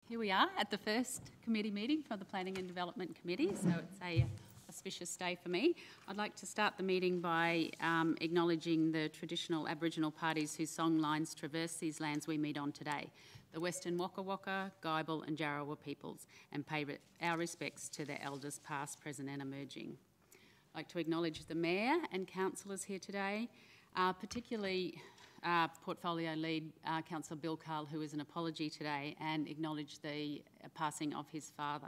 Here we are at the first committee meeting for the Planning and Development Committee, so it's a auspicious day for me. I'd like to start the meeting by acknowledging the traditional Aboriginal parties whose song lines traverse these lands we meet on today, the Western Waka Waka, Guybil and Jarrawa peoples, and pay our respects to their elders past, present and emerging. I'd like to acknowledge the Mayor and councillors here today, particularly Portfolio Lead Councillor Bill Carl, who is an apology today, and acknowledge the passing of his father.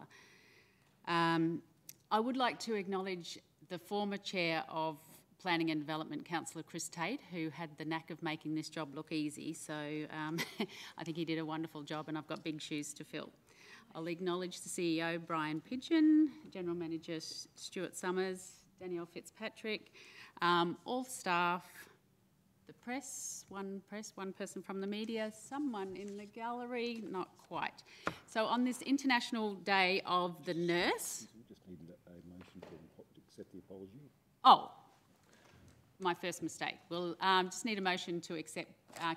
I would like to acknowledge the former Chair of Planning and Development, Councillor Chris Tate, who had the knack of making this job look easy, so I think he did a wonderful job and I've got big shoes to fill. I'll acknowledge the CEO, Brian Pidgeon, General Manager Stuart Summers, Danielle Fitzpatrick, all staff, the press, one person from the media, someone in the gallery, not quite. So on this International Day of the Nurse... We just need a motion to accept the apology. Oh, my first mistake. We'll just need a motion to accept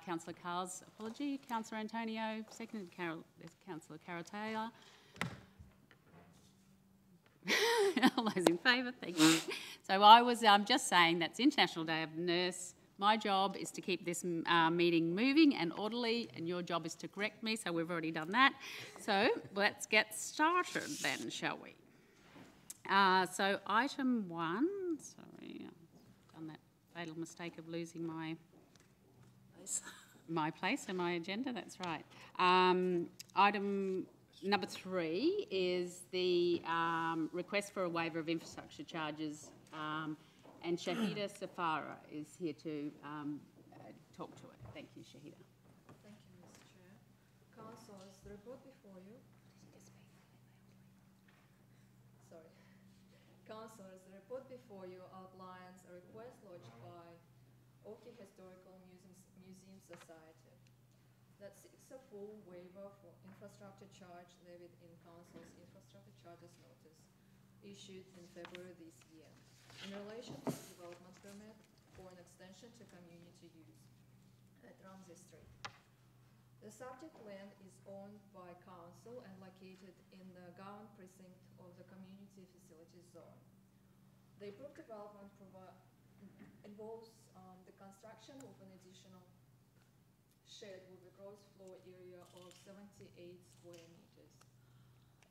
Councillor Carl's apology. Councillor Antonio, seconded Councillor Carol-Taylor. All those in favour, thank you. So I was just saying that's International Day of the Nurse. My job is to keep this meeting moving and orderly, and your job is to correct me, so we've already done that. So let's get started then, shall we? So item 1, sorry, I've done that fatal mistake of losing my place and my agenda, that's right. Item number 3 is the request for a waiver of infrastructure charges, and Shahida Safara is here to talk to it. Thank you, Shahida. Thank you, Mr. Chair. Councillors, the report before you... Sorry. Councillors, the report before you outlines a request lodged by Oki Historical Museum Society that seeks a full waiver for infrastructure charge levied in Council's infrastructure charges notice issued in February this year in relation to the development permit for an extension to community use at Ramsey Street. The subject land is owned by Council and located in the Gowan precinct of the Community Facilities Zone. The approved development involves the construction of an additional shed with a gross floor area of 78 square meters.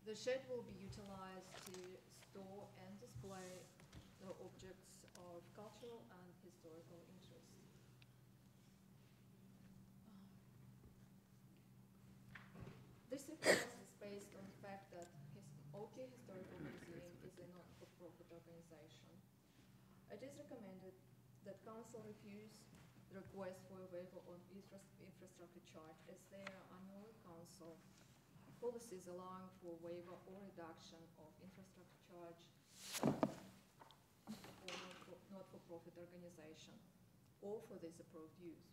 The shed will be utilized to store and display the objects of cultural and historical interest. This request is based on the fact that Oki Historical Museum is a non-for-profit organization. It is recommended that Council refuse the request for a waiver on infrastructure charge, as there are annual Council policies allowing for waiver or reduction of infrastructure charge for not-for-profit organization or for this approved use.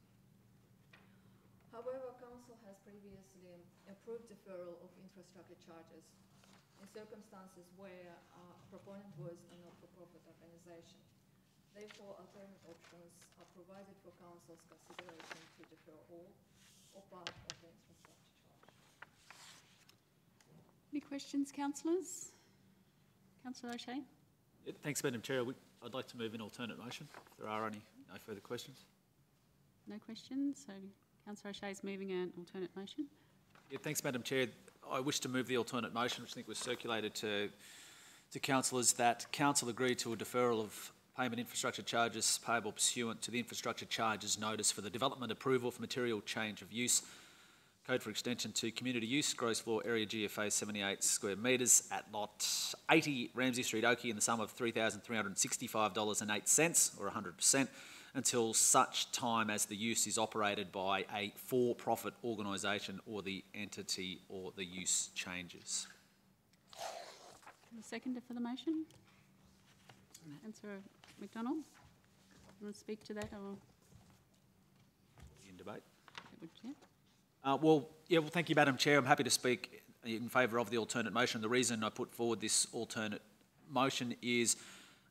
However, Council has previously approved deferral of infrastructure charges in circumstances where a proponent was a not-for-profit organization. Therefore, alternate options are provided for Council's consideration to defer all or part of the infrastructure charge. Any questions, councillors? Councillor O'Shea? Yeah, thanks, Madam Chair. I'd like to move an alternate motion if there are no further questions. No questions, so Councillor O'Shea is moving an alternate motion. Yeah, thanks, Madam Chair. I wish to move the alternate motion, which I think was circulated to councillors, that Council agree to a deferral of payment infrastructure charges payable pursuant to the infrastructure charges notice for the development approval for material change of use, code for extension to community use, gross floor area GFA 78 square metres at lot 80 Ramsey Street, Oki, in the sum of $3,365.08 or 100%, until such time as the use is operated by a for-profit organisation or the entity or the use changes. The seconder for the motion? Councillor McDonald, you want to speak to that or? In debate. Would you? Well, thank you, Madam Chair. I'm happy to speak in favour of the alternate motion. The reason I put forward this alternate motion is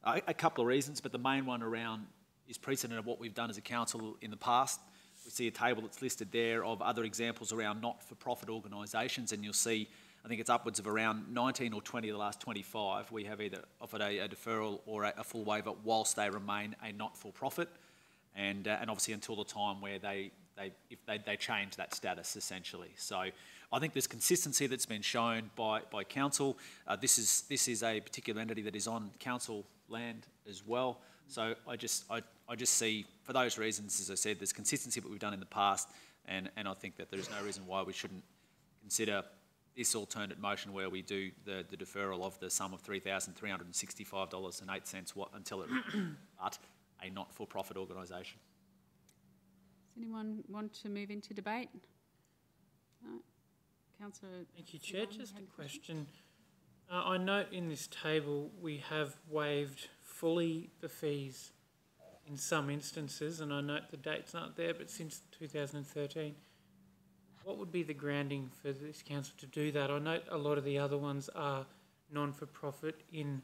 a couple of reasons, but the main one around is precedent of what we've done as a council in the past. we see a table that's listed there of other examples around not-for-profit organisations, and you'll see, I think it's upwards of around 19 or 20 of the last 25, we have either offered a deferral or a full waiver whilst they remain a not-for-profit, and obviously until the time where they change that status, essentially. So I think there's consistency that's been shown by council. This is a particular entity that is on council land as well. So I just see, for those reasons, as I said, there's consistency that we've done in the past, and I think that there's no reason why we shouldn't consider this alternate motion where we do the deferral of the sum of $3,365.08 until it but a not-for-profit organisation. Does anyone want to move into debate? No. Councillor. Thank you, Chair. Just a question. I note in this table we have waived fully the fees in some instances, and I note the dates aren't there, but since 2013. What would be the grounding for this council to do that? I note a lot of the other ones are non-for-profit in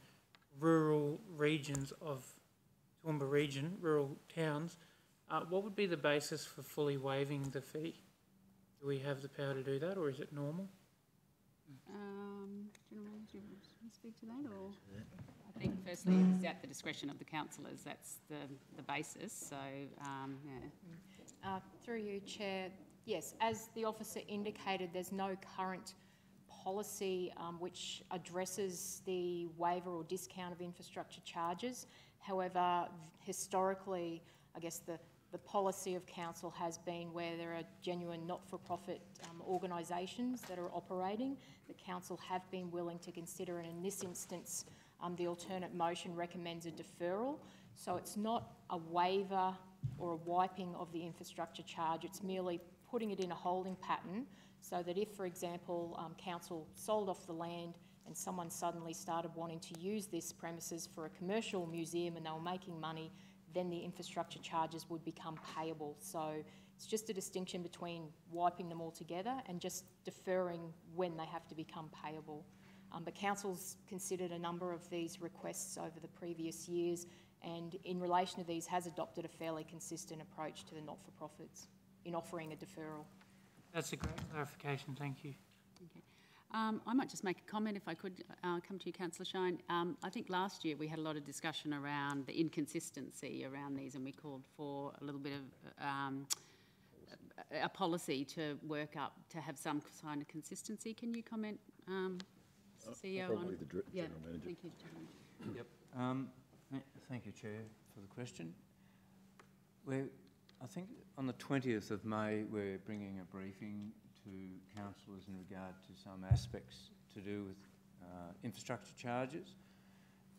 rural regions of Toowoomba region, rural towns. What would be the basis for fully waiving the fee? Do we have the power to do that, or is it normal? Do you want to speak to that, or? I think firstly it's at the discretion of the councillors. That's the basis. So yeah. Through you, Chair. Yes, as the officer indicated, there's no current policy which addresses the waiver or discount of infrastructure charges. However, historically, I guess the policy of council has been where there are genuine not-for-profit organisations that are operating, the council have been willing to consider, and in this instance, the alternate motion recommends a deferral. So it's not a waiver or a wiping of the infrastructure charge, it's merely putting it in a holding pattern so that if, for example, council sold off the land and someone suddenly started wanting to use this premises for a commercial museum and they were making money, then the infrastructure charges would become payable. So it's just a distinction between wiping them all together and just deferring when they have to become payable. But council's considered a number of these requests over the previous years, and in relation to these has adopted a fairly consistent approach to the not-for-profits in offering a deferral. That's a great clarification, thank you. Okay. I might just make a comment if I could come to you, Councillor Shine. I think last year we had a lot of discussion around the inconsistency around these, and we called for a little bit of a policy to work up to have some kind of consistency. Can you comment, CEO? Probably the General Manager. Thank you, gentlemen. Yep. Thank you, Chair, for the question. I think on the 20th of May we're bringing a briefing to councillors in regard to some aspects to do with infrastructure charges,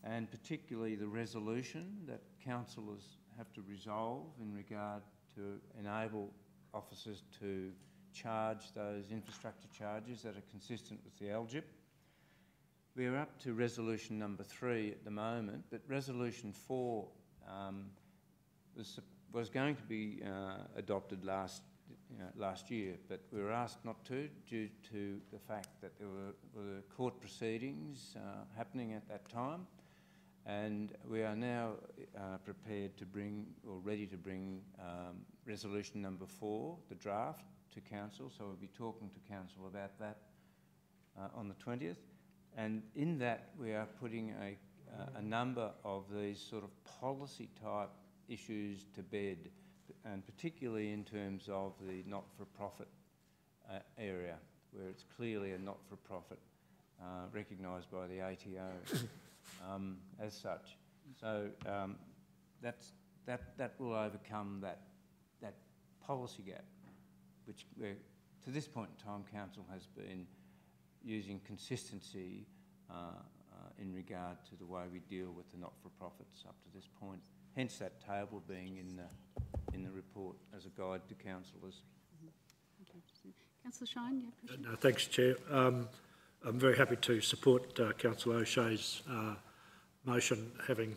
and particularly the resolution that councillors have to resolve in regard to enable officers to charge those infrastructure charges that are consistent with the LGIP. We are up to resolution number 3 at the moment, but resolution 4 was going to be adopted last year, but we were asked not to due to the fact that there were court proceedings happening at that time, and we are now prepared to bring, or ready to bring, resolution number 4, the draft, to council. So we'll be talking to council about that on the 20th, and in that we are putting a number of these sort of policy type issues to bed, and particularly in terms of the not-for-profit area, where it's clearly a not-for-profit recognised by the ATO as such. So that will overcome that policy gap, which to this point in time council has been using consistency in regard to the way we deal with the not-for-profits up to this point. Hence that table being in the report as a guide to councillors. Okay. Councillor Shine, you have a question? No, thanks, Chair. I'm very happy to support Councillor O'Shea's motion, having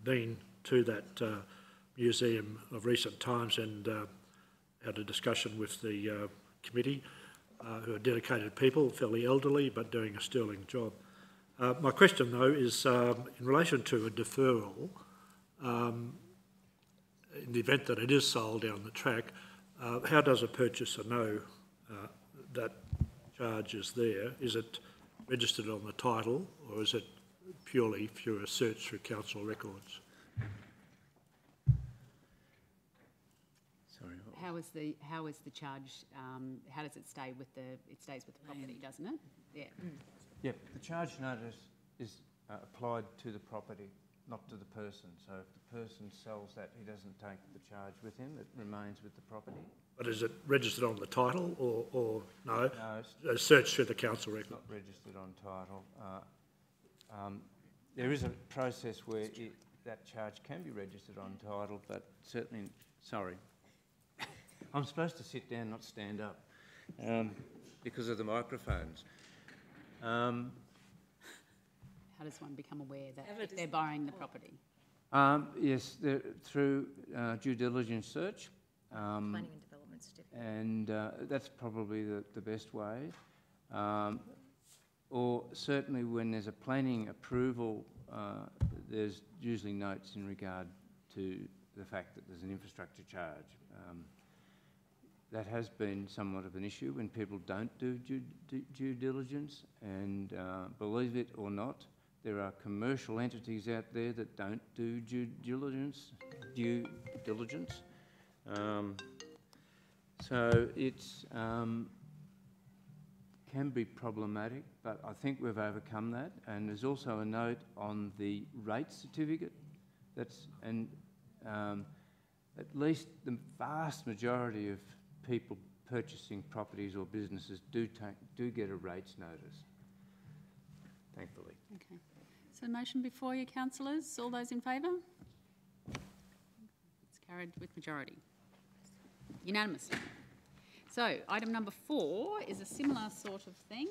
been to that museum of recent times and had a discussion with the committee, who are dedicated people, fairly elderly, but doing a sterling job. My question, though, is in relation to a deferral. in the event that it is sold down the track, how does a purchaser know that charge is there? Is it registered on the title, or is it purely through a search through council records? Sorry. How is the charge? How does it stay with the? It stays with the property, doesn't it? Yeah. Yeah, the charge notice is applied to the property, not to the person. So if the person sells that, he doesn't take the charge with him, it remains with the property. But is it registered on the title, or no? No, it's A search through the council record. not registered on title. There is a process where that charge can be registered on title, but certainly, sorry. I'm supposed to sit down, not stand up, because of the microphones. How does one become aware that if they're buying the property? Yes, through due diligence search. Planning and development certificate. And that's probably the best way. Or certainly when there's a planning approval, there's usually notes in regard to the fact that there's an infrastructure charge. That has been somewhat of an issue when people don't do due diligence, and believe it or not, there are commercial entities out there that don't do due diligence. So it's can be problematic, but I think we've overcome that. And there's also a note on the rate certificate. At least the vast majority of people purchasing properties or businesses do get a rates notice, thankfully. Okay. So motion before you, councillors. All those in favour? It's carried with majority. Unanimously. So item number 4 is a similar sort of thing,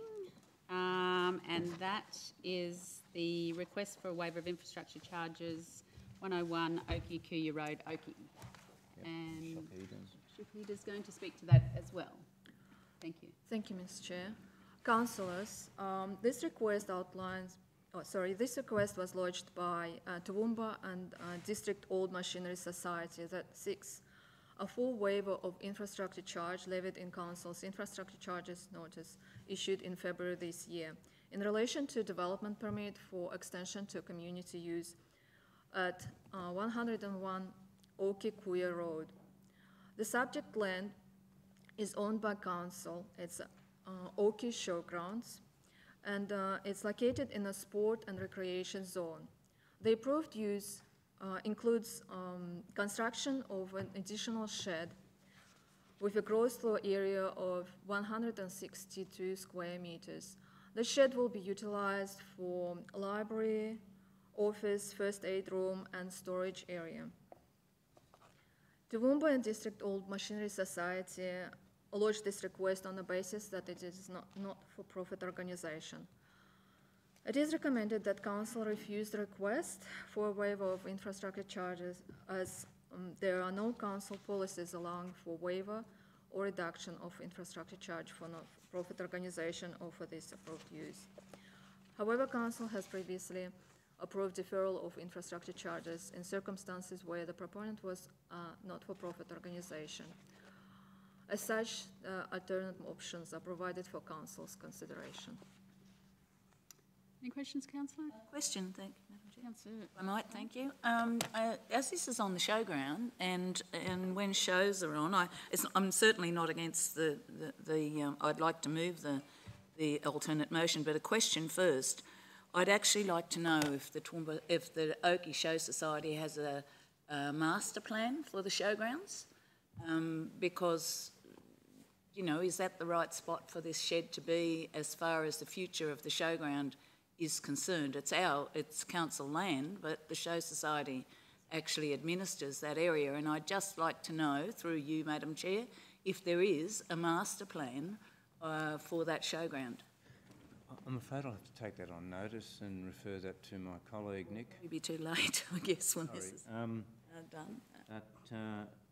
and that is the request for a waiver of infrastructure charges, 101 Oakey Kuya Road, Oakey. Yep. And Shahid is going to speak to that as well. Thank you. Thank you, Ms. Chair. Councillors, this request was lodged by Toowoomba and District Old Machinery Society that seeks a full waiver of infrastructure charge levied in Council's infrastructure charges notice issued in February this year in relation to development permit for extension to community use at 101 Oakey Kuya Road. The subject land is owned by Council. It's Oakey Showgrounds, and it's located in a sport and recreation zone. The approved use includes construction of an additional shed with a gross floor area of 162 square meters. The shed will be utilized for library, office, first aid room, and storage area. Toowoomba and District Old Machinery Society lodged this request on the basis that it is not for-profit organization. It is recommended that Council refuse the request for a waiver of infrastructure charges, as there are no Council policies allowing for waiver or reduction of infrastructure charge for not-for-profit organization or for this approved use. However, Council has previously approved deferral of infrastructure charges in circumstances where the proponent was a not-for-profit organization. As such, alternative options are provided for Council's consideration. Any questions, councillor? Question, thank you, Madam Chair. Councillor. I might, thank you. As this is on the showground, and when shows are on, I'm certainly not against I'd like to move the alternate motion, but a question first. I'd actually like to know if the Oakey Show Society has a master plan for the showgrounds, because, you know, is that the right spot for this shed to be as far as the future of the showground is concerned? It's council land, but the Show Society actually administers that area, and I'd just like to know, through you, Madam Chair, if there is a master plan for that showground. I'm afraid I'll have to take that on notice and refer that to my colleague, Nick. It'll be too late, I guess, when this is done. But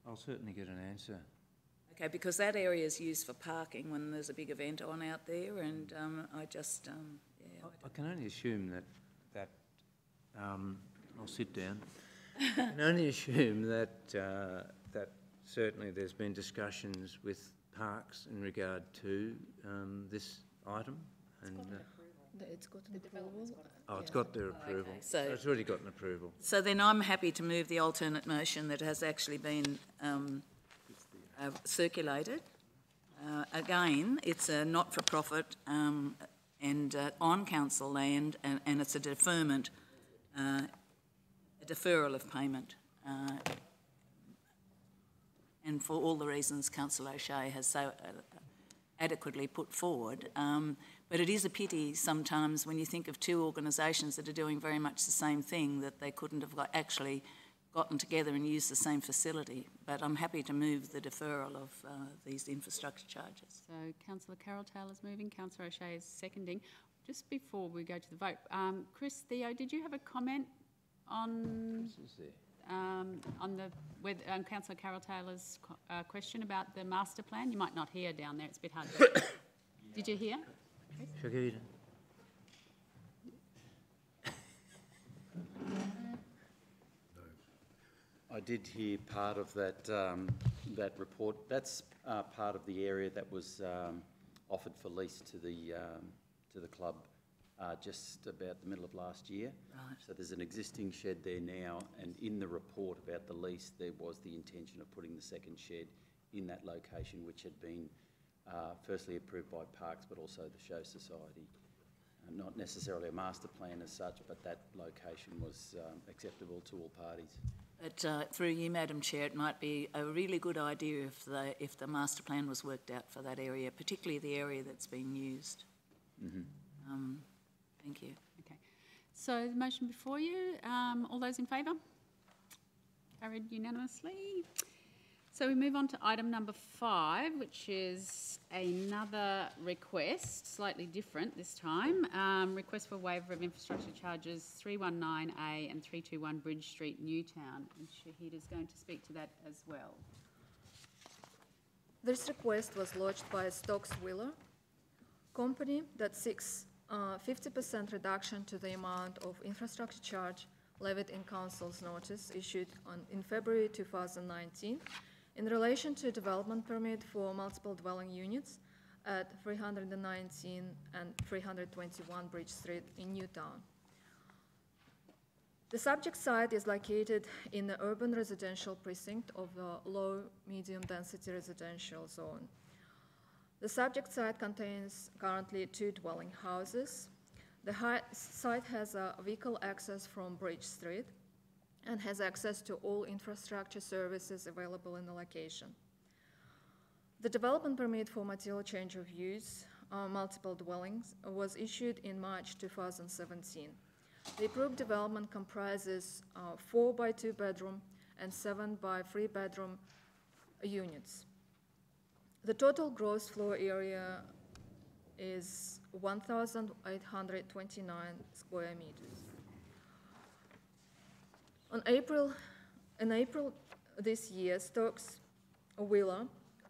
I'll certainly get an answer. Okay, because that area is used for parking when there's a big event on out there, and I just, I can only assume that I'll sit down. can only assume that, that certainly there's been discussions with Parks in regard to this item. And, It's got an approval. oh, it's got their approval. So- It's already got an approval. So then I'm happy to move the alternate motion that has actually been circulated. Again, it's a not-for-profit and on council land, and it's a deferment, a deferral of payment. And for all the reasons Councillor O'Shea has so adequately put forward. But it is a pity sometimes when you think of two organisations that are doing very much the same thing that they couldn't have actually gotten together and used the same facility. But I'm happy to move the deferral of these infrastructure charges. So Councillor Carol Taylor's moving, Councillor O'Shea is seconding. Just before we go to the vote, Chris, Theo, did you have a comment on Councillor Carol Taylor's question about the master plan? You might not hear down there; it's a bit hard to. Did you hear? Shagida. I did hear part of that, that report. That's part of the area that was offered for lease to the club just about the middle of last year. Right. So there's an existing shed there now, and in the report about the lease, there was the intention of putting the second shed in that location, which had been firstly approved by Parks, but also the Show Society. Not necessarily a master plan as such, but that location was acceptable to all parties. But through you, Madam Chair, it might be a really good idea if the master plan was worked out for that area, particularly the area that's been used. Mm-hmm. Thank you. Okay. So the motion before you, all those in favour? Carried unanimously. So we move on to item number 5, which is another request, slightly different this time. Request for waiver of infrastructure charges 319A and 321 Bridge Street, Newtown. And Shahid is going to speak to that as well. This request was lodged by Stokes Wheeler company that seeks 50% reduction to the amount of infrastructure charge levied in council's notice issued in February 2019 in relation to a development permit for multiple dwelling units at 319 and 321 Bridge Street in Newtown. The subject site is located in the urban residential precinct of the low-medium density residential zone. The subject site contains currently 2 dwelling houses. The site has a vehicle access from Bridge Street and has access to all infrastructure services available in the location. The development permit for material change of use, multiple dwellings, was issued in March 2017. The approved development comprises 4 by 2 bedroom and 7 by 3 bedroom units. The total gross floor area is 1,829 square meters. In April this year, Stokes Wheeler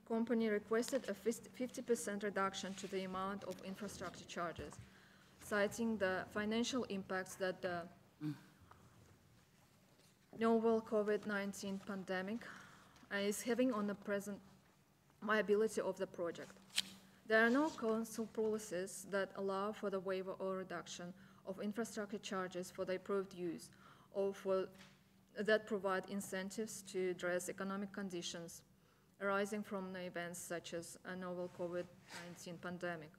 company requested a 50% reduction to the amount of infrastructure charges, citing the financial impacts that the novel COVID-19 pandemic is having on the present viability of the project. There are no council policies that allow for the waiver or reduction of infrastructure charges for the approved use or that provide incentives to address economic conditions arising from the events such as a novel COVID-19 pandemic.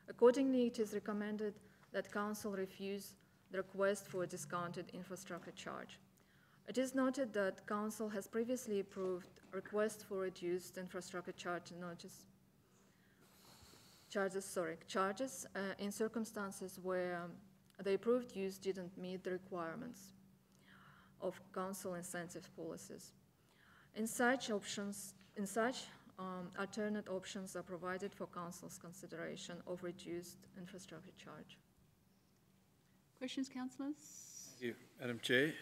Accordingly, it is recommended that council refuse the request for a discounted infrastructure charge. It is noted that council has previously approved request for reduced infrastructure charges in circumstances where the approved use didn't meet the requirements of council incentive policies. In such alternate options are provided for council's consideration of reduced infrastructure charge. Questions, councillors? Thank you, Madam Chair.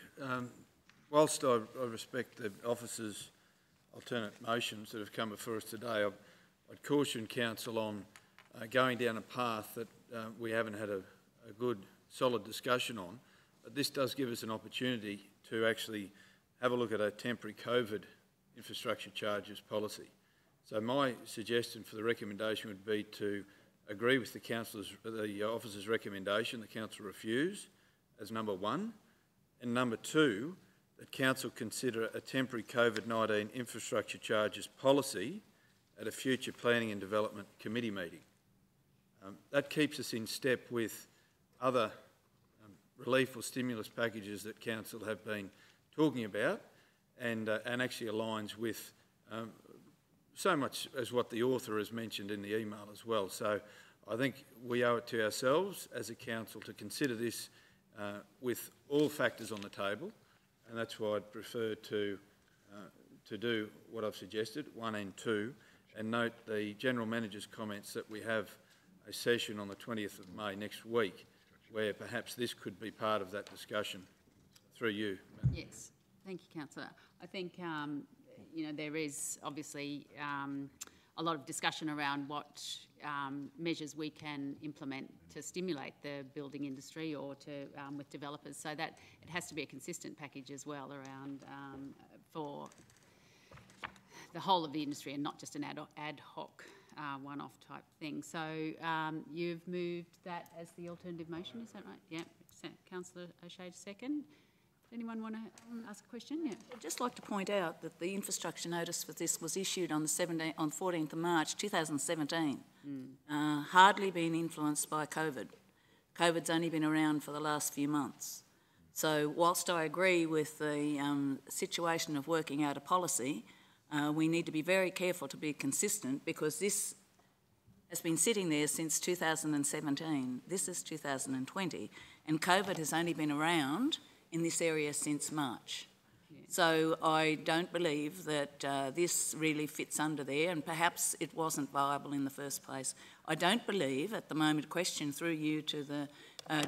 Whilst I respect the officer's alternate motions that have come before us today, I'd caution council on going down a path that we haven't had a good, solid discussion on. But this does give us an opportunity to actually have a look at a temporary COVID infrastructure charges policy. So my suggestion for the recommendation would be to agree with the officer's recommendation, the council refuse, as number one, and number two, that council consider a temporary COVID-19 infrastructure charges policy at a future Planning and Development Committee meeting. That keeps us in step with other relief or stimulus packages that council have been talking about, and actually aligns with so much as what the author has mentioned in the email as well. So I think we owe it to ourselves as a council to consider this with all factors on the table, and that's why I'd prefer to do what I've suggested, 1 and 2, and note the General Manager's comments that we have a session on the 20th of May next week where perhaps this could be part of that discussion through you. Yes, thank you, Councillor. I think, you know, there is obviously a lot of discussion around what measures we can implement to stimulate the building industry or to with developers, so that it has to be a consistent package as well around for the whole of the industry and not just an ad hoc one-off type thing. So you've moved that as the alternative motion, is that right? Yeah. Councillor O'Shea, second. Does anyone want to ask a question? Yeah. I'd just like to point out that the infrastructure notice for this was issued on the 14th of March 2017. Hardly been influenced by COVID. COVID's only been around for the last few months. So whilst I agree with the situation of working out a policy, we need to be very careful to be consistent, because this has been sitting there since 2017. This is 2020, and COVID has only been around in this area since March. Yeah. So I don't believe that this really fits under there, and perhaps it wasn't viable in the first place. I don't believe, at the moment, question through you to the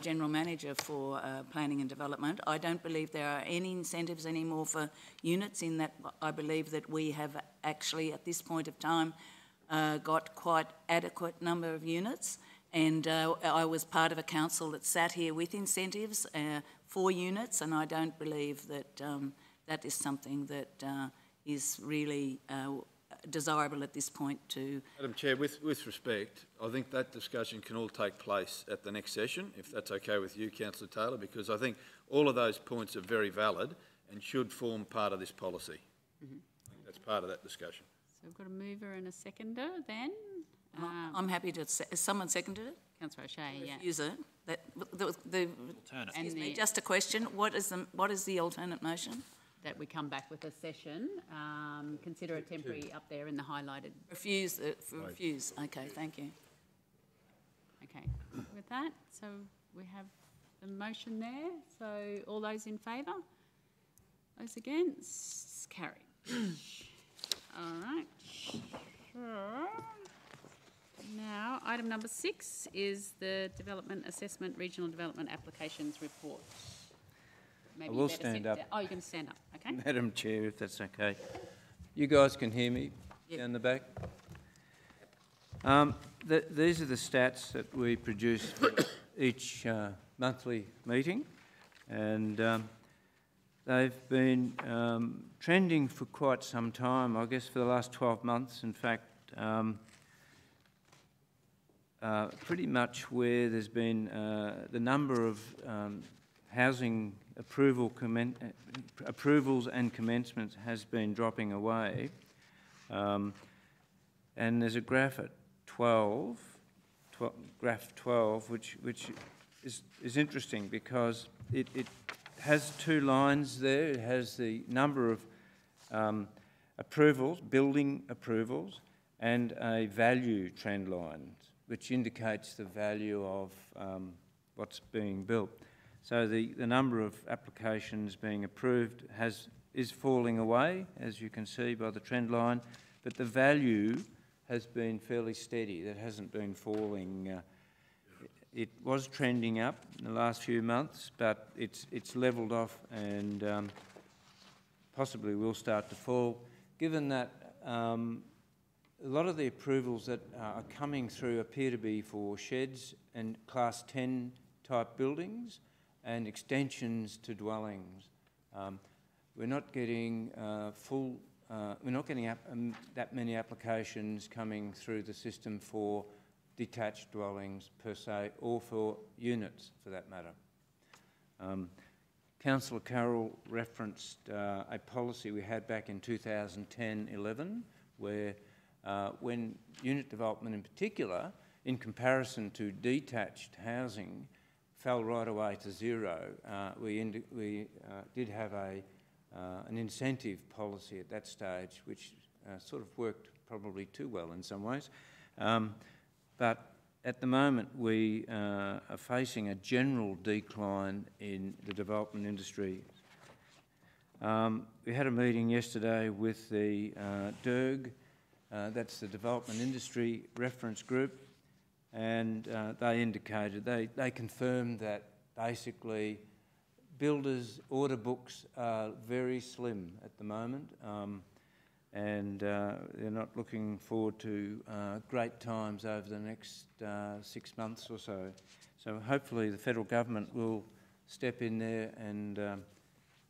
General Manager for Planning and Development, I don't believe there are any incentives anymore for units, in that I believe that we have actually, at this point of time, got quite adequate number of units. And I was part of a council that sat here with incentives for units, and I don't believe that that is something that is really desirable at this point to... Madam Chair, with respect, I think that discussion can all take place at the next session, if that's okay with you, Councillor Taylor, because I think all of those points are very valid and should form part of this policy. I think that's part of that discussion. So we've got a mover and a seconder then. I'm happy to... Has someone seconded it? Councillor O'Shea, yeah. Use it. Excuse me, just a question. What is the alternate motion? That we come back with a session, consider a temporary up there in the highlighted. Refuse. Refuse. Okay, thank you. Okay, with that, so we have the motion there. So all those in favour? Those against? Carried. All right. Sure. Now, item number 6 is the Development Assessment Regional Development Applications Report. Maybe I will stand up. Oh, you're going to stand up, okay. Madam Chair, if that's okay. You guys can hear me down the back? These are the stats that we produce for each monthly meeting, and they've been trending for quite some time, I guess for the last 12 months. In fact, pretty much where there's been the number of housing approvals and commencements has been dropping away. And there's a graph at 12, graph 12, which is interesting because it has two lines there. It has the number of approvals, building approvals, and a value trend line, which indicates the value of what's being built. So the number of applications being approved is falling away, as you can see by the trend line, but the value has been fairly steady. That hasn't been falling. It was trending up in the last few months, but it's levelled off and possibly will start to fall, given that a lot of the approvals that are coming through appear to be for sheds and Class 10 type buildings and extensions to dwellings. We're not getting we're not getting that many applications coming through the system for detached dwellings per se, or for units for that matter. Councillor Carroll referenced a policy we had back in 2010-11 where when unit development in particular, in comparison to detached housing, fell right away to zero, we did have an incentive policy at that stage which sort of worked probably too well in some ways. But at the moment we are facing a general decline in the development industry. We had a meeting yesterday with the DIRG, that's the Development Industry Reference Group, and they indicated, they confirmed that basically builders' order books are very slim at the moment, and they're not looking forward to great times over the next 6 months or so. So hopefully the federal government will step in there and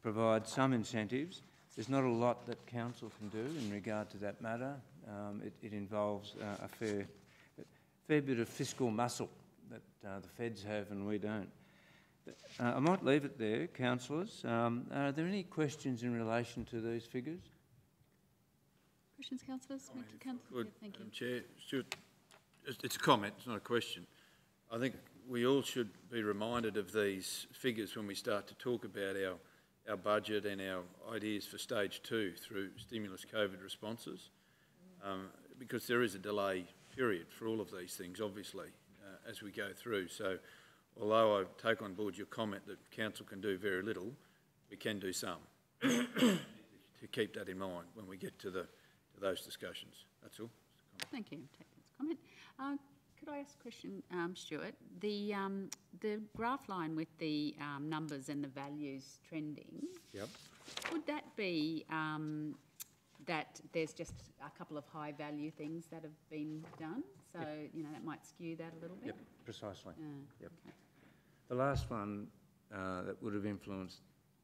provide some incentives. There's not a lot that council can do in regard to that matter. It involves a fair bit of fiscal muscle that the feds have and we don't. I might leave it there, councillors. Are there any questions in relation to these figures? Questions, councillors? Good, Thank you. Madam Chair. Stuart, it's a comment, it's not a question. I think we all should be reminded of these figures when we start to talk about our budget and our ideas for stage 2 through stimulus COVID responses, because there is a delay period for all of these things, obviously, as we go through. So although I take on board your comment that council can do very little, we can do some. To keep that in mind when we get to those discussions. That's all. Thank you. Take this comment. Could I ask a question, Stuart? The graph line with the numbers and the values trending. Yep. Would that be that there's just a couple of high value things that have been done? So, you know, that might skew that a little bit? Yep, precisely. Yep. Okay. The last one that would have influenced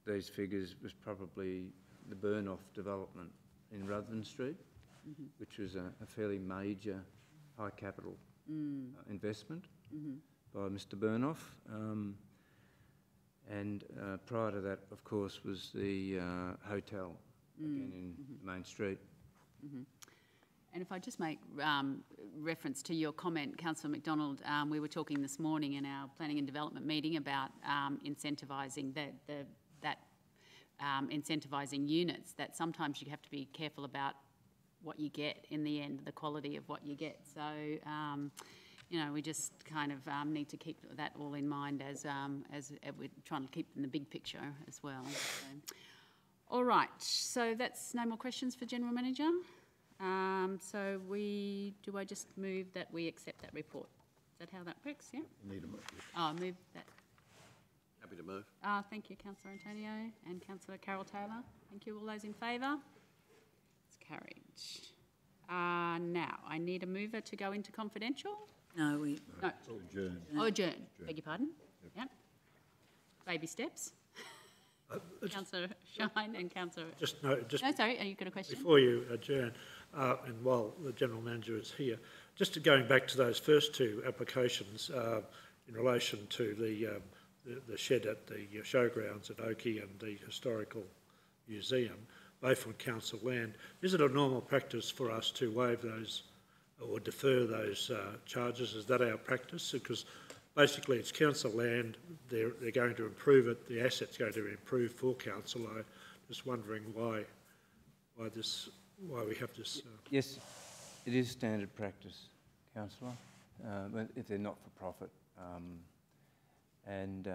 these figures was probably the burn-off development in Ruthven Street, which was a fairly major high capital investment by Mr Burnoff. And prior to that, of course, was the hotel, again in Main Street. And if I just make reference to your comment, Councillor McDonald, we were talking this morning in our planning and development meeting about incentivising incentivising units, that sometimes you have to be careful about what you get in the end, the quality of what you get. So, you know, we just kind of need to keep that all in mind as we're trying to keep in the big picture as well. So. All right, so that's no more questions for General Manager. So do I just move that we accept that report? Is that how that works, yeah? Need a move. Oh, move that. Happy to move. Thank you, Councillor Antonio and Councillor Carol Taylor. Thank you. All those in favour? It's carried. Now, I need a mover to go into confidential. No. Adjourn. Oh, adjourn. Beg your pardon. Yep. Baby steps. Councillor Shine and Councillor... No, sorry, you got a question? Before you adjourn, and while the General Manager is here, just going back to those first two applications in relation to the shed at the showgrounds at Oakey and the Historical Museum, both on council land, is it a normal practice for us to waive those or defer those charges? Is that our practice? Because basically it's council land, they're going to improve it, the asset's going to improve for council. I'm just wondering why we have this... Yes, it is standard practice, councillor, if they're not for profit. And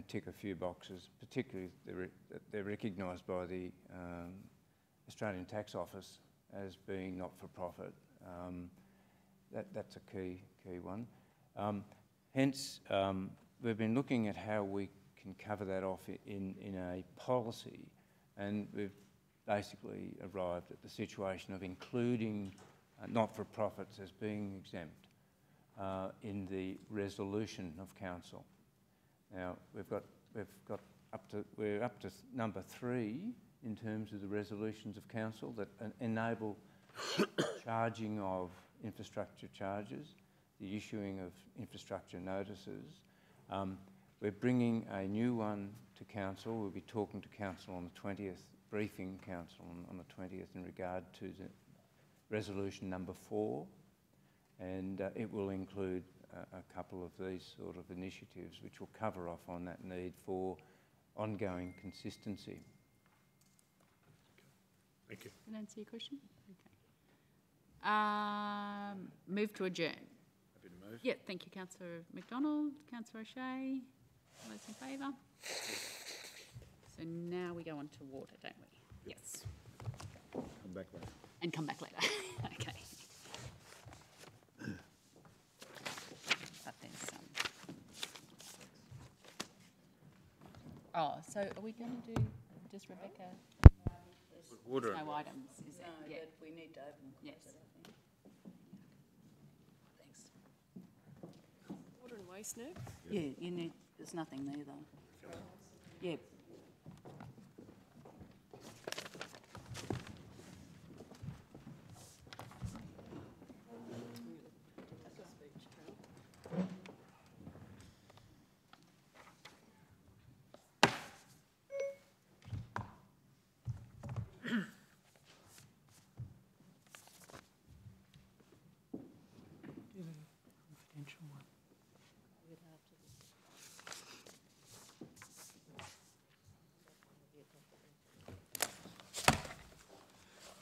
tick a few boxes, particularly they're recognised by the Australian Tax Office as being not-for-profit. That's a key one. Hence, we've been looking at how we can cover that off in a policy, and we've basically arrived at the situation of including not-for-profits as being exempt in the resolution of council. Now, we've got we're up to number 3 in terms of the resolutions of council that enable charging of infrastructure charges, the issuing of infrastructure notices. We're bringing a new one to council. We'll be talking to council on the 20th, briefing council on the 20th in regard to the resolution number 4, and it will include a couple of these sort of initiatives which will cover off on that need for ongoing consistency. Thank you. Can I answer your question? Okay. Move to adjourn. Happy to move. Yeah, thank you, Councillor McDonald. Councillor O'Shea, all those in favour? So now we go on to water, don't we? Yes. Come back later. And come back later. Okay. But there's some. Oh, so are we going to do, does Rebecca? Water. No items, is it? No, Yeah. but we need to open. Yes. Thanks. Water and waste next. Yeah, you need, there's nothing there though. Yeah. Confidential one.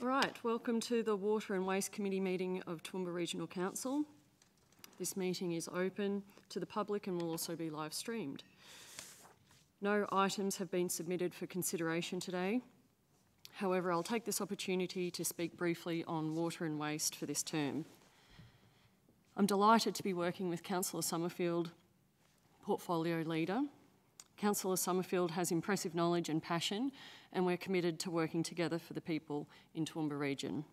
All right, welcome to the Water and Waste Committee meeting of Toowoomba Regional Council. This meeting is open to the public and will also be live streamed. No items have been submitted for consideration today. However, I'll take this opportunity to speak briefly on water and waste for this term. I'm delighted to be working with Councillor Summerfield, Portfolio Leader. Councillor Summerfield has impressive knowledge and passion, and we're committed to working together for the people in Toowoomba region.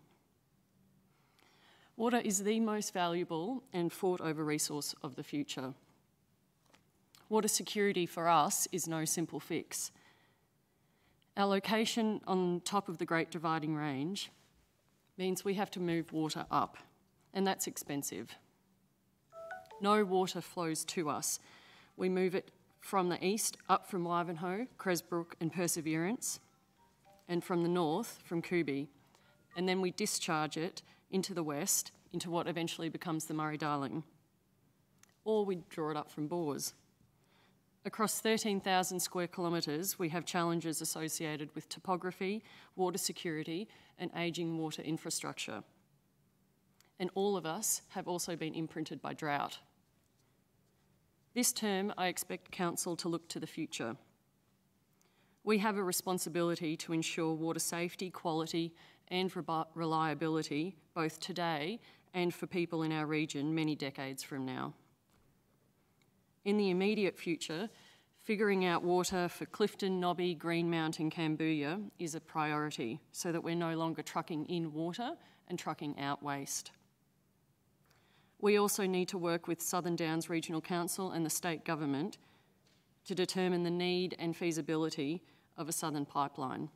Water is the most valuable and fought-over resource of the future. Water security for us is no simple fix. Our location on top of the Great Dividing Range means we have to move water up, and that's expensive. No water flows to us. We move it from the east up from Wivenhoe, Cresbrook and Perseverance, and from the north from Kubi, and then we discharge it into the west, into what eventually becomes the Murray-Darling. Or we draw it up from bores. Across 13,000 square kilometres, we have challenges associated with topography, water security and ageing water infrastructure. And all of us have also been imprinted by drought. This term, I expect Council to look to the future. We have a responsibility to ensure water safety, quality and reliability, both today and for people in our region many decades from now. In the immediate future, figuring out water for Clifton, Nobby, Greenmount and Cambodia is a priority so that we're no longer trucking in water and trucking out waste. We also need to work with Southern Downs Regional Council and the state government to determine the need and feasibility of a southern pipeline.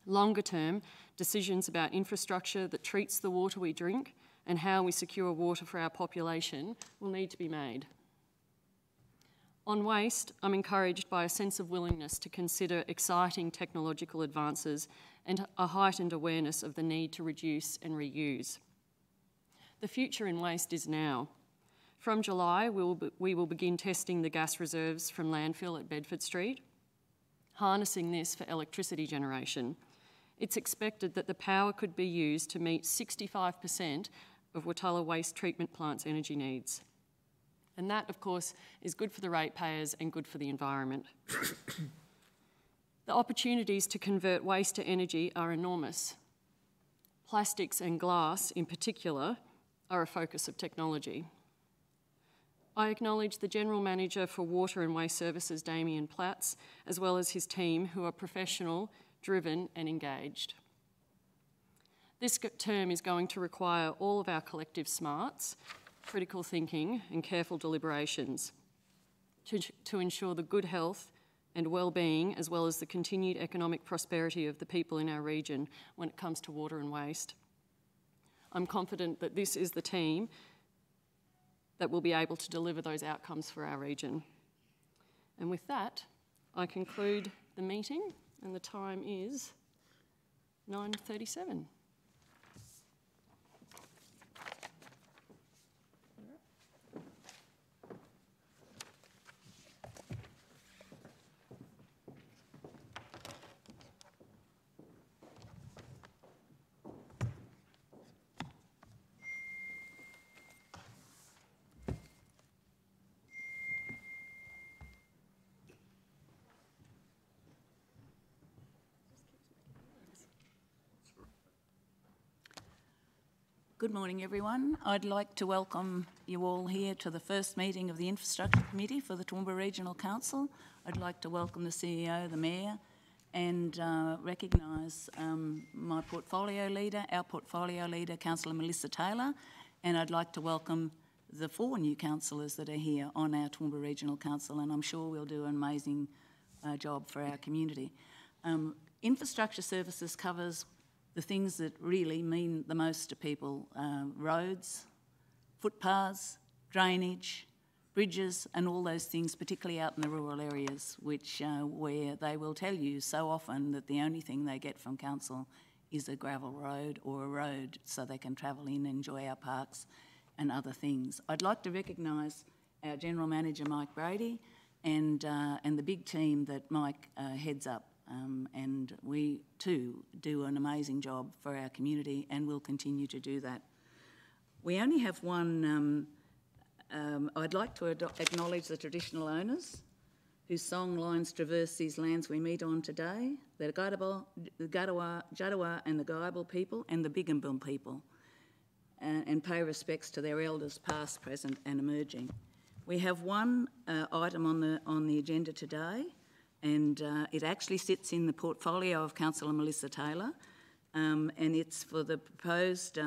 Longer term, decisions about infrastructure that treats the water we drink and how we secure water for our population will need to be made. On waste, I'm encouraged by a sense of willingness to consider exciting technological advances and a heightened awareness of the need to reduce and reuse. The future in waste is now. From July, we will begin testing the gas reserves from landfill at Bedford Street, harnessing this for electricity generation. It's expected that the power could be used to meet 65% of Watala Waste Treatment Plant's energy needs. And that, of course, is good for the ratepayers and good for the environment. The opportunities to convert waste to energy are enormous. Plastics and glass, in particular, are a focus of technology. I acknowledge the General Manager for Water and Waste Services, Damien Platts, as well as his team, who are professional, driven and engaged. This term is going to require all of our collective smarts, critical thinking and careful deliberations to ensure the good health, and well-being, as well as the continued economic prosperity of the people in our region when it comes to water and waste. I'm confident that this is the team that will be able to deliver those outcomes for our region. And with that, I conclude the meeting, and the time is 9:37. Good morning, everyone. I'd like to welcome you all here to the first meeting of the Infrastructure Committee for the Toowoomba Regional Council. I'd like to welcome the CEO, the Mayor, and recognise my portfolio leader, our portfolio leader, Councillor Melissa Taylor, and I'd like to welcome the 4 new councillors that are here on our Toowoomba Regional Council, and I'm sure we'll do an amazing job for our community. Infrastructure services covers the things that really mean the most to people: roads, footpaths, drainage, bridges, and all those things, particularly out in the rural areas, which where they will tell you so often that the only thing they get from council is a gravel road or a road so they can travel in and enjoy our parks and other things. I'd like to recognise our General Manager, Mike Brady, and the big team that Mike heads up. And we too do an amazing job for our community, and will continue to do that. We only have one. I'd like to acknowledge the traditional owners whose song lines traverse these lands we meet on today: the Gadawa, Jadawa and the Guyabal people, and the Bigambum people, and pay respects to their elders past, present and emerging. We have one item on the agenda today, and it actually sits in the portfolio of Councillor Melissa Taylor, and it's for the proposed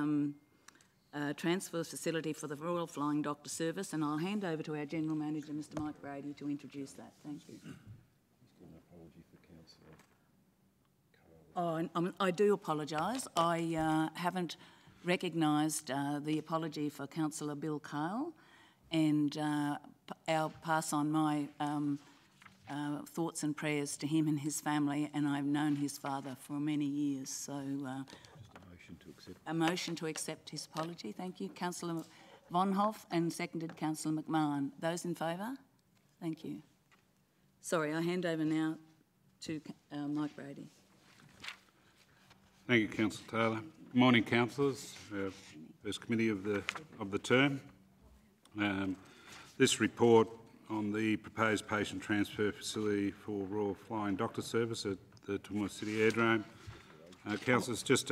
transfer facility for the Royal Flying Doctor Service, and I'll hand over to our General Manager, Mr Mike Brady, to introduce that. Thank you. Oh, I do apologise. I haven't recognised the apology for Councillor Bill Kyle, and I'll pass on my thoughts and prayers to him and his family, and I've known his father for many years, so a motion to accept his apology. Thank you. Councillor Von Hoff, and seconded Councillor McMahon. Those in favour? Thank you. Sorry, I hand over now to Mike Brady. Thank you, Councillor Taylor. Good morning, councillors. First committee of the term. This report on the proposed patient transfer facility for Royal Flying Doctor Service at the Toowoomba City Aerodrome. Councillors, just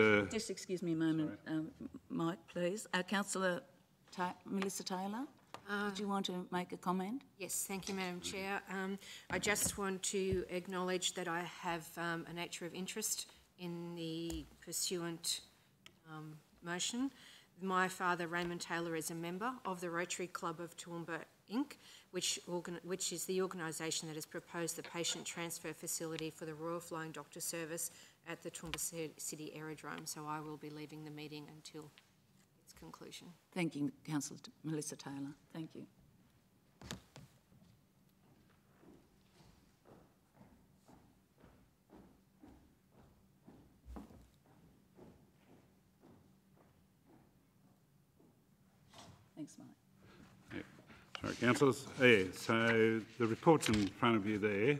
excuse me a moment, Mike, please. Councillor Melissa Taylor, did you want to make a comment? Yes, thank you, Madam Chair. I just want to acknowledge that I have a nature of interest in the pursuant motion. My father, Raymond Taylor, is a member of the Rotary Club of Toowoomba, Inc., which is the organisation that has proposed the patient transfer facility for the Royal Flying Doctor Service at the Toowoomba City Aerodrome. So I will be leaving the meeting until its conclusion. Thank you, Councillor Melissa Taylor. Thank you. Thanks, Mike. Sorry, councillors. Yeah, so the report's in front of you there.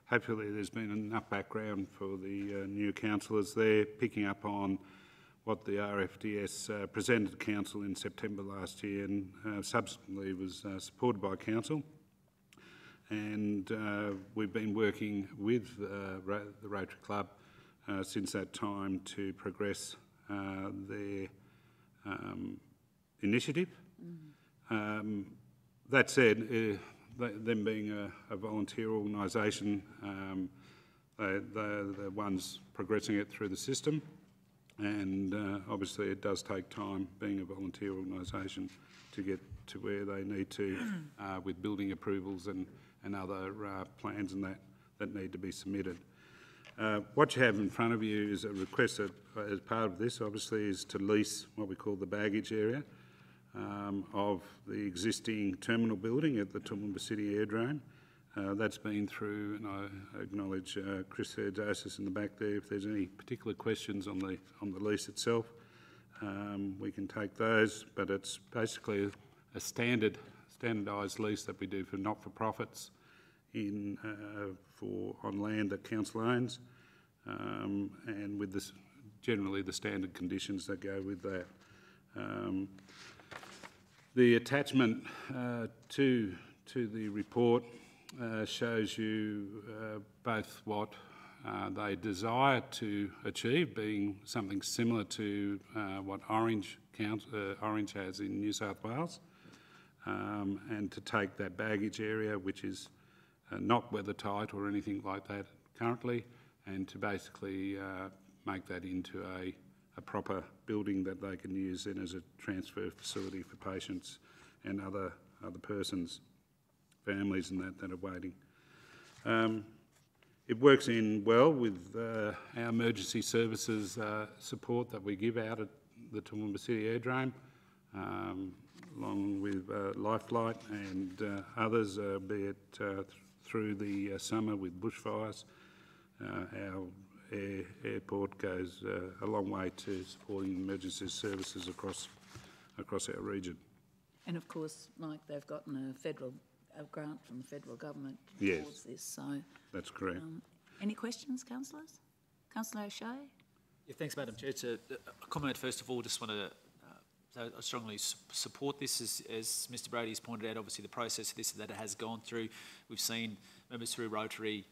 Hopefully there's been enough background for the new councillors there, picking up on what the RFDS presented to council in September last year, and subsequently was supported by council. And we've been working with the Rotary Club since that time to progress their initiative. That said, them being a volunteer organisation, they're the ones progressing it through the system, and obviously it does take time, being a volunteer organisation, to get to where they need to with building approvals and and other plans and that need to be submitted. What you have in front of you is a request as part of this, obviously, is to lease what we call the baggage area of the existing terminal building at the Toowoomba City Airdrome. That's been through, and I acknowledge Chris Theodosis in the back there. If there's any particular questions on the lease itself, we can take those. But it's basically a standardised lease that we do for not-for-profits on land that council owns, and with generally the standard conditions that go with that. The attachment to the report shows you both what they desire to achieve, being something similar to what Orange has in New South Wales, and to take that baggage area, which is not weather tight or anything like that currently, and to basically make that into a proper building that they can use then as a transfer facility for patients and other persons, families and that are waiting. It works in well with our emergency services support that we give out at the Toowoomba City Airdrome, along with Lifelight and others, be it through the summer with bushfires. Our airport goes a long way to supporting emergency services across our region. And of course, Mike, they've gotten a grant from the federal government Yes, towards this, so... That's correct. Any questions, councillors? Councillor O'Shea? Yeah, thanks, Madam Chair. To a comment, first of all, just want to say I strongly support this, as Mr Brady has pointed out. Obviously, the process of this that it has gone through. We've seen members through Rotary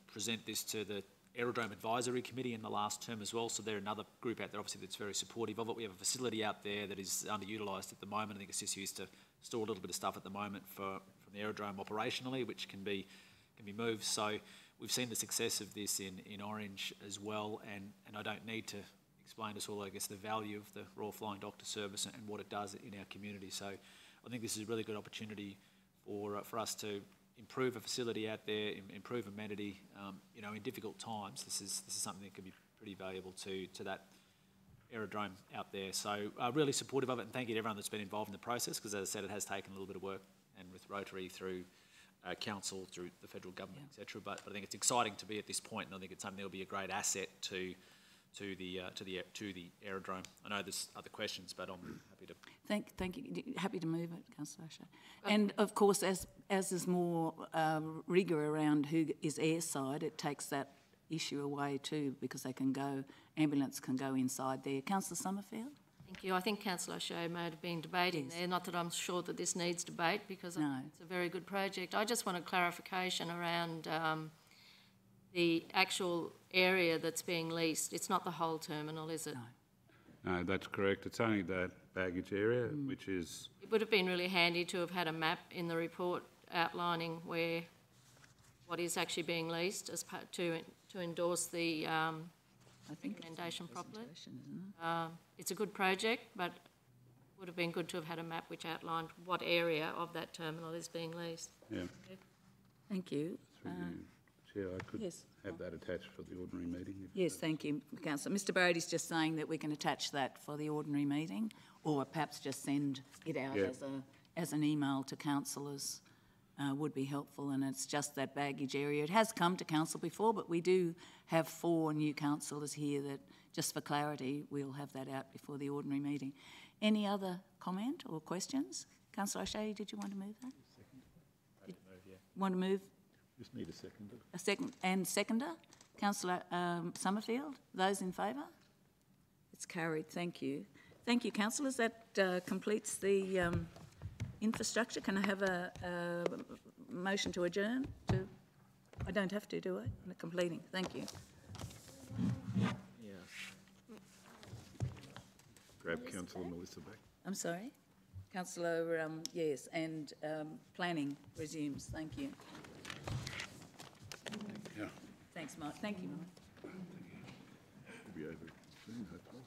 present this to the Aerodrome Advisory Committee in the last term as well, so they're another group out there, obviously, that's very supportive of it. We have a facility out there that is underutilised at the moment. I think it's just used to store a little bit of stuff at the moment from the aerodrome operationally, which can be moved. So we've seen the success of this in Orange as well, and I don't need to explain to us all, I guess, the value of the Royal Flying Doctor Service and what it does in our community. So I think this is a really good opportunity for us to improve a facility out there, improve amenity. In difficult times, this is something that could be pretty valuable to that aerodrome out there. So really supportive of it, and thank you to everyone that's been involved in the process, because as I said, it has taken a little bit of work, and with Rotary through council, through the federal government, etc. But I think it's exciting to be at this point, and I think it's something that will be a great asset to the aerodrome. I know there's other questions, but I'm happy to. Thank you. Happy to move it, Councillor O'Shea. And of course, as there's more rigour around who is airside, it takes that issue away too, because ambulance can go inside there. Councillor Summerfield? Thank you. I think Councillor O'Shea may have been debating there, not that I'm sure that this needs debate, because it's a very good project. I just want a clarification around the actual area that's being leased. It's not the whole terminal, is it? No, that's correct. It's only that baggage area, which is... It would have been really handy to have had a map in the report outlining what is actually being leased as part to endorse the recommendation properly. It's a good project, but it would have been good to have had a map which outlined what area of that terminal is being leased. Yeah. Thank you. Chair, I could have that attached for the ordinary meeting. Yes, thank you, Councillor. Mr Brady's just saying that we can attach that for the ordinary meeting, or perhaps just send it out as an email to councillors would be helpful, and it's just that baggage area. It has come to council before, but we do have 4 new councillors here that, just for clarity, we'll have that out before the ordinary meeting. Any other comment or questions? Councillor O'Shea, did you want to move that? Want to move? Just need a seconder. A second and seconder? Councillor Summerfield, those in favour? It's carried, thank you. Thank you, councillors. That completes the infrastructure. Can I have a motion to adjourn? I don't have to, do I? I'm completing, thank you. Grab Councillor Melissa back. I'm sorry? Councillor, yes, and planning resumes, thank you. Yeah. Thanks, Mark. Thank you, Mark. We'll be over soon, hopefully.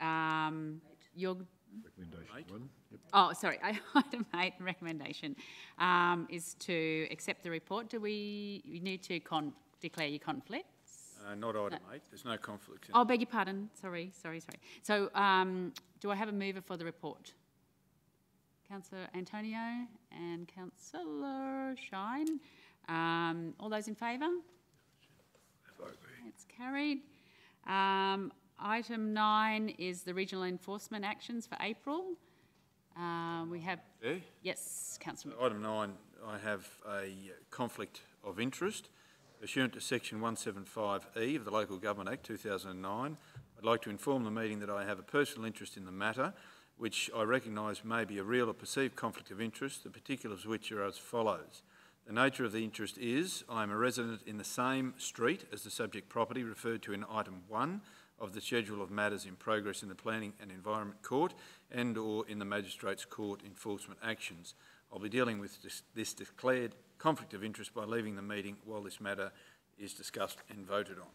Your Recommendation 1. Yep. Oh, sorry, item 8, recommendation, is to accept the report. Do we need to declare your conflicts? Not item 8, there's no conflicts. Oh, beg your pardon, sorry. So, do I have a mover for the report? Councillor Antonio and Councillor Shine. All those in favour? It's carried. Item 9 is the regional enforcement actions for April. We have... Yeah. Yes, Councillor. Item 9, I have a conflict of interest. Pursuant to section 175E of the Local Government Act 2009, I'd like to inform the meeting that I have a personal interest in the matter, which I recognise may be a real or perceived conflict of interest, the particulars of which are as follows. The nature of the interest is I am a resident in the same street as the subject property referred to in item 1 of the schedule of matters in progress in the Planning and Environment Court and or in the Magistrates Court enforcement actions. I'll be dealing with this declared conflict of interest by leaving the meeting while this matter is discussed and voted on.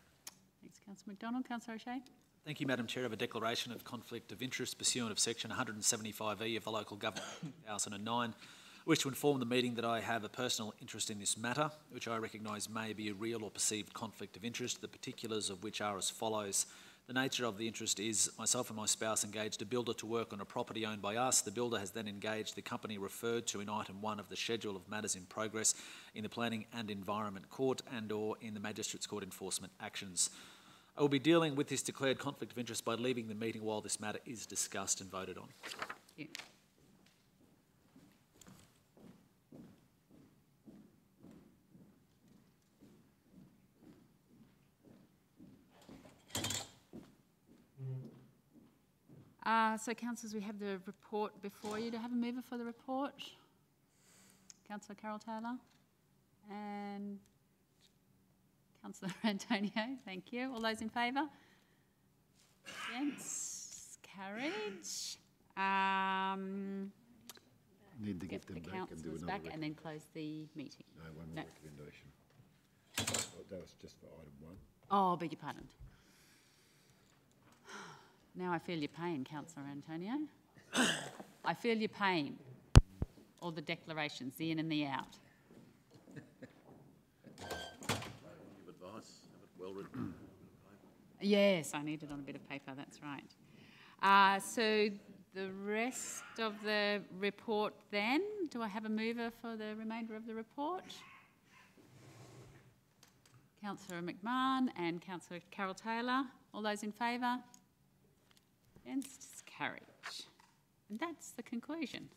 Thanks, Councillor McDonald. Councillor O'Shea. Thank you, Madam Chair. I have a declaration of conflict of interest pursuant of section 175E of the Local Government Act 2009. I wish to inform the meeting that I have a personal interest in this matter, which I recognise may be a real or perceived conflict of interest, the particulars of which are as follows. The nature of the interest is myself and my spouse engaged a builder to work on a property owned by us. The builder has then engaged the company referred to in item 1 of the schedule of matters in progress in the Planning and Environment Court and or in the Magistrates Court enforcement actions. I will be dealing with this declared conflict of interest by leaving the meeting while this matter is discussed and voted on. Thank you. So, councillors, we have the report before you. Do I have a mover for the report? Councillor Carol Taylor and Councillor Antonio. Thank you. All those in favour? Against? Carried. Need to Get get them the back and do councillors another back and then close the meeting. No, one more recommendation. Oh, that was just for item 1. Oh, beg your pardon. Now I feel your pain, Councillor Antonio. I feel your pain. All the declarations, the in and the out. Give advice, have it well written. Yes, I need it on a bit of paper, that's right. So the rest of the report then, do I have a mover for the remainder of the report? Councillor McMahon and Councillor Carol Taylor. All those in favour? Against? Carried. And that's the conclusion.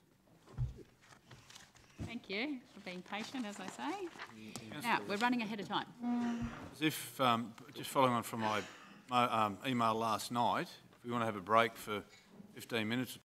Thank you for being patient, as I say. Now, we're running ahead of time. As if, just following on from my email last night, if we want to have a break for 15 minutes